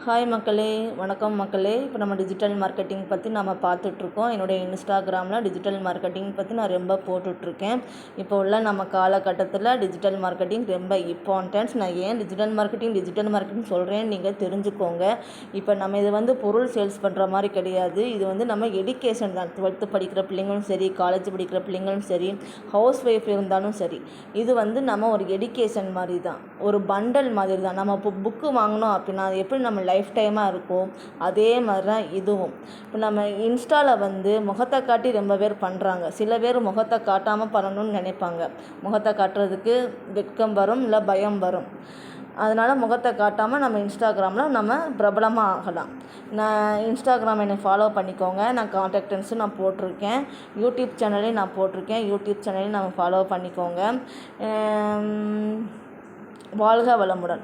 Hi மக்களே, வணக்கம் மக்களே. இப்போ நம்ம டிஜிட்டல் மார்க்கெட்டிங் பற்றி நம்ம பார்த்துட்ருக்கோம். என்னுடைய இன்ஸ்டாகிராமில் டிஜிட்டல் மார்க்கெட்டிங் பற்றி நான் ரொம்ப போட்டுட்ருக்கேன். இப்போ உள்ள நம்ம காலகட்டத்தில் டிஜிட்டல் மார்க்கெட்டிங் ரொம்ப இம்பார்ட்டன்ஸ். நான் ஏன் டிஜிட்டல் மார்க்கெட்டிங் சொல்கிறேன்னு நீங்கள் தெரிஞ்சுக்கோங்க. இப்போ நம்ம இது பொருள் சேல்ஸ் பண்ணுற மாதிரி கிடையாது. இது நம்ம எடுக்கேஷன் தான். 12th படிக்கிற பிள்ளைங்களும் சரி, காலேஜ் படிக்கிற பிள்ளைங்களும் சரி, ஹவுஸ் ஒய்ஃப் இருந்தாலும் சரி, இது நம்ம ஒரு எடுக்கேஷன் மாதிரி தான், ஒரு பண்டல் மாதிரி தான். நம்ம இப்போ புக்கு வாங்கினோம் அப்படின்னா அது எப்படி நம்ம லைஃப் டைமாக இருக்கும், அதே மாதிரி தான் இதுவும். இப்போ நம்ம இன்ஸ்டாவில் முகத்தை காட்டி ரொம்ப பேர் பண்ணுறாங்க. சில பேர் முகத்தை காட்டாமல் பண்ணணும்னு நினைப்பாங்க. முகத்தை காட்டுறதுக்கு வெட்கம் வரும், இல்லை பயம் வரும். அதனால் முகத்தை காட்டாமல் நம்ம இன்ஸ்டாகிராமில் நம்ம பிரபலமாக ஆகலாம். நான் இன்ஸ்டாகிராம் என்னை ஃபாலோ பண்ணிக்கோங்க. நான் கான்டாக்டன்ஸும் நான் போட்டிருக்கேன். யூடியூப் சேனலையும் நான் போட்டிருக்கேன். யூடியூப் சேனலையும் நம்ம ஃபாலோ பண்ணிக்கோங்க. வாழ்க வளமுடன்.